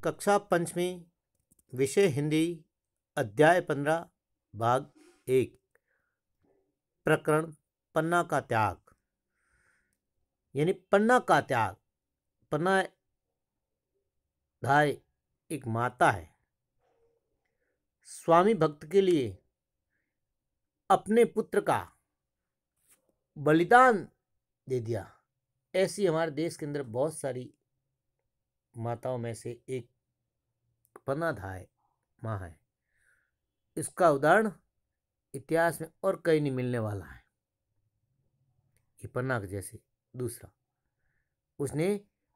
कक्षा पंचमी, विषय हिंदी, अध्याय 15, भाग 1, प्रकरण पन्ना का त्याग। यानी पन्ना का त्याग। पन्ना धाय एक माता है, स्वामी भक्त के लिए अपने पुत्र का बलिदान दे दिया। ऐसी हमारे देश के अंदर बहुत सारी माताओं में से एक पन्ना धाय माँ है। इसका उदाहरण इतिहास में और कहीं नहीं मिलने वाला है। ये पन्ना के जैसे दूसरा, उसने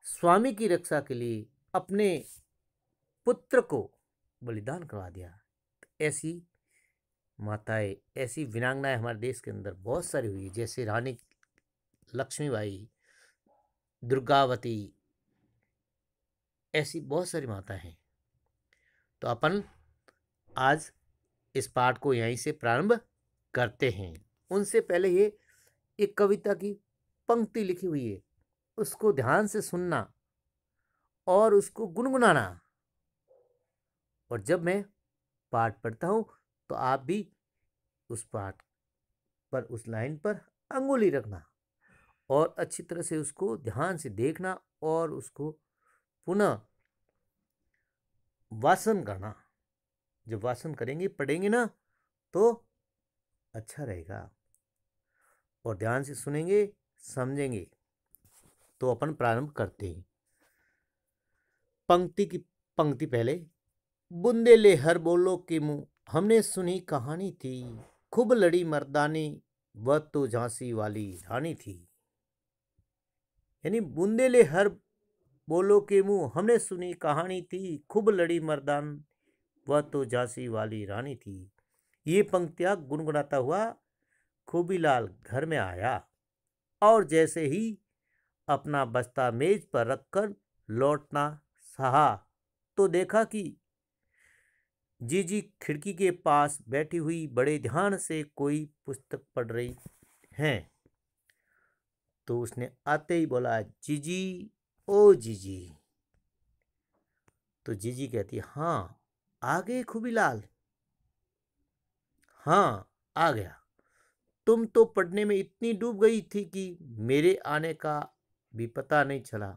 स्वामी की रक्षा के लिए अपने पुत्र को बलिदान करवा दिया। ऐसी माताएं, ऐसी वीरांगनाएं हमारे देश के अंदर बहुत सारी हुई, जैसे रानी लक्ष्मीबाई, दुर्गावती, ऐसी बहुत सारी माताएं हैं। तो अपन आज इस पाठ को यहीं से प्रारंभ करते हैं। उनसे पहले ये एक कविता की पंक्ति लिखी हुई है, उसको ध्यान से सुनना और उसको गुनगुनाना। और जब मैं पाठ पढ़ता हूँ तो आप भी उस पाठ पर, उस लाइन पर अंगुली रखना और अच्छी तरह से उसको ध्यान से देखना और उसको पुनः वाचन करना। जब वाचन करेंगे, पढ़ेंगे ना, तो अच्छा रहेगा। और ध्यान से सुनेंगे, समझेंगे। तो अपन प्रारंभ करते हैं। पंक्ति पहले। बुंदेले हर बोलो के मुंह हमने सुनी कहानी थी, खूब लड़ी मर्दानी वह तो झांसी वाली रानी थी। यानी बुंदेले हर बोलो के मुंह हमने सुनी कहानी थी, खूब लड़ी मर्दान वह तो झांसी वाली रानी थी। ये पंक्तियां गुनगुनाता हुआ खूबीलाल घर में आया और जैसे ही अपना बस्ता मेज पर रखकर लौटना सहा तो देखा कि जीजी खिड़की के पास बैठी हुई बड़े ध्यान से कोई पुस्तक पढ़ रही हैं। तो उसने आते ही बोला, जीजी, ओ जीजी। तो जीजी कहती, हाँ आ गए खूबीलाल? हाँ आ गया। तुम तो पढ़ने में इतनी डूब गई थी कि मेरे आने का भी पता नहीं चला।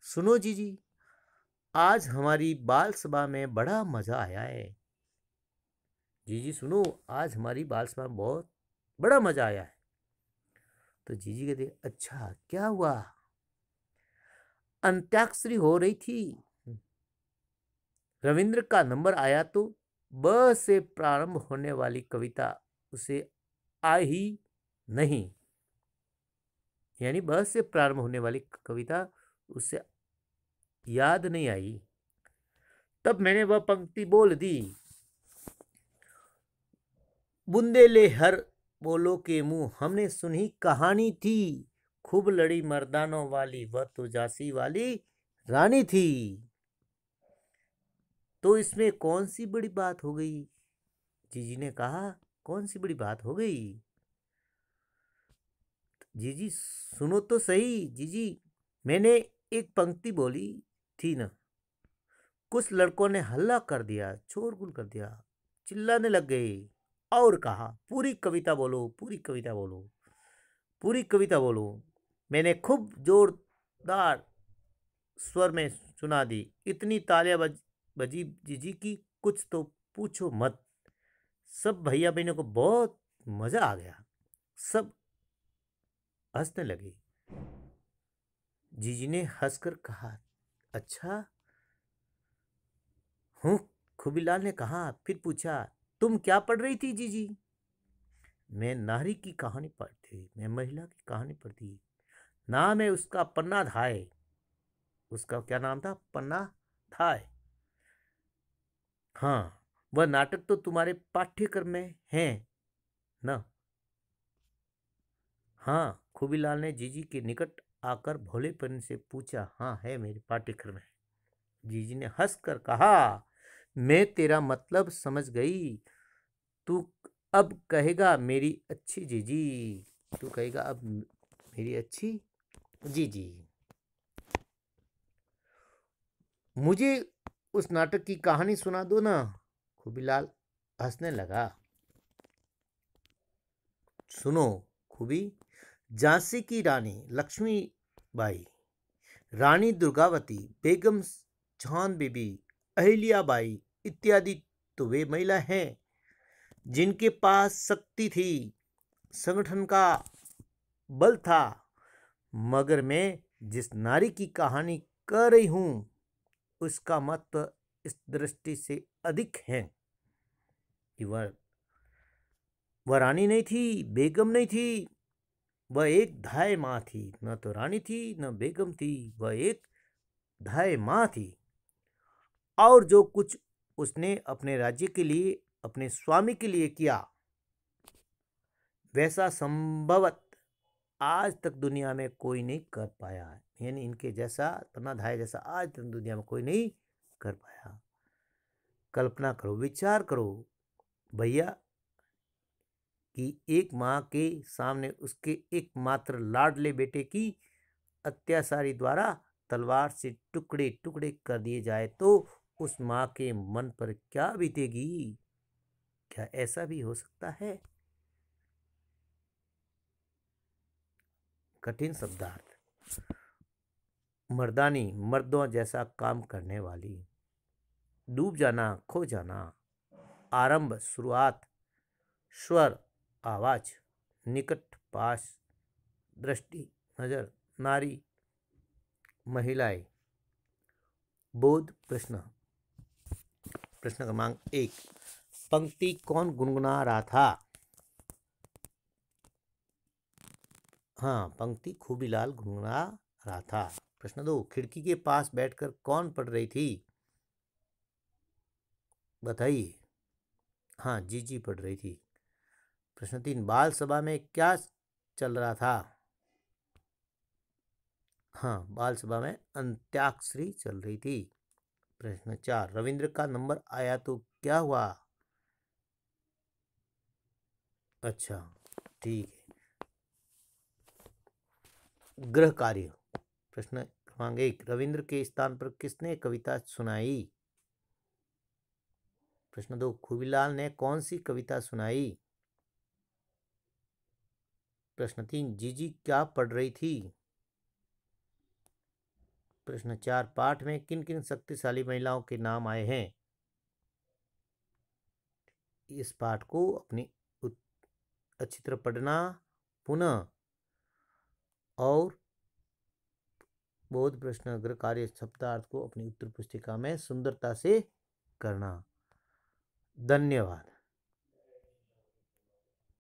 सुनो जीजी, आज हमारी बाल सभा में बड़ा मजा आया है। जीजी सुनो, आज हमारी बाल सभा में बहुत बड़ा मजा आया है। तो जीजी कहते, अच्छा क्या हुआ? अंत्याक्षरी हो रही थी, रविंद्र का नंबर आया तो ब से प्रारंभ होने वाली कविता उसे आई ही नहीं। यानी ब से प्रारंभ होने वाली कविता उसे याद नहीं आई। तब मैंने वह पंक्ति बोल दी, बुंदेले हर बोलो के मुंह हमने सुनी कहानी थी, खूब लड़ी मर्दानों वाली वह तो झांसी वाली रानी थी। तो इसमें कौन सी बड़ी बात हो गई? जीजी ने कहा, कौन सी बड़ी बात हो गई? जीजी सुनो तो सही। जीजी, मैंने एक पंक्ति बोली थी ना, कुछ लड़कों ने हल्ला कर दिया, शोरगुल कर दिया, चिल्लाने लग गए और कहा, पूरी कविता बोलो, पूरी कविता बोलो, पूरी कविता बोलो। मैंने खूब जोरदार स्वर में सुना दी, इतनी तालियां बजी जीजी की कुछ तो पूछो मत। सब भैया बहनों को बहुत मजा आ गया, सब हंसने लगे। जीजी ने हंसकर कहा, अच्छा हूँ? खूबीलाल ने कहा। फिर पूछा, तुम क्या पढ़ रही थी जीजी? मैं नारी की कहानी पढ़ती, मैं महिला की कहानी पढ़ती। नाम है उसका पन्ना धाय। उसका क्या नाम था? पन्ना धाय। हाँ, वह नाटक तो तुम्हारे पाठ्यक्रम में है ना? हाँ, खूबीलाल ने जीजी के निकट आकर भोलेपन से पूछा। हाँ है, मेरे पाठ्यक्रम में। जीजी ने हंसकर कहा, मैं तेरा मतलब समझ गई। तू अब कहेगा मेरी अच्छी जीजी, तू कहेगा अब मेरी अच्छी जीजी। मुझे उस नाटक की कहानी सुना दो ना। खूबीलाल हंसने लगा। सुनो खूबी, झांसी की रानी लक्ष्मीबाई, रानी दुर्गावती, बेगम जान बीबी, अहिल्याबाई इत्यादि तो वे महिला हैं जिनके पास शक्ति थी, संगठन का बल था। मगर मैं जिस नारी की कहानी कह रही हूं उसका महत्व इस दृष्टि से अधिक है कि वह रानी नहीं थी, बेगम नहीं थी, वह एक धाय माँ थी। न तो रानी थी न बेगम थी, वह एक धाय माँ थी। और जो कुछ उसने अपने राज्य के लिए, अपने स्वामी के लिए किया, वैसा संभवत आज तक दुनिया में कोई नहीं कर पाया है। यानी इनके जैसा, पन्नाधाय जैसा आज तक दुनिया में कोई नहीं कर पाया। कल्पना करो, विचार करो भैया कि एक माँ के सामने उसके एकमात्र लाडले बेटे की अत्याचारी द्वारा तलवार से टुकड़े टुकड़े कर दिए जाए तो उस माँ के मन पर क्या बीतेगी। क्या ऐसा भी हो सकता है? कठिन शब्दार्थ। मर्दानी, मर्दों जैसा काम करने वाली। डूब जाना, खो जाना। आरंभ, शुरुआत। स्वर, आवाज। निकट, पास। दृष्टि, नजर। नारी, महिलाएं। बोध, प्रश्न। प्रश्न क्रमांक 1, पंक्ति कौन गुनगुना रहा था? हाँ, पंक्ति खूबीलाल गुनगुना रहा था। प्रश्न 2, खिड़की के पास बैठकर कौन पढ़ रही थी? बताइए। हाँ, जीजी पढ़ रही थी। प्रश्न 3, बाल सभा में क्या चल रहा था? हाँ, बाल सभा में अंत्याक्षरी चल रही थी। प्रश्न 4, रविंद्र का नंबर आया तो क्या हुआ? अच्छा, ठीक है। गृह कार्य। प्रश्न क्रमांक 1, रविंद्र के स्थान पर किसने कविता सुनाई? प्रश्न 2, खूबीलाल ने कौन सी कविता सुनाई? प्रश्न 3, जीजी क्या पढ़ रही थी? प्रश्न 4, पाठ में किन किन शक्तिशाली महिलाओं के नाम आए हैं? इस पाठ को अपनी अच्छी तरह पढ़ना पुनः, और बोध प्रश्न गृह कार्य शब्दार्थ को अपनी उत्तर पुस्तिका में सुंदरता से करना। धन्यवाद।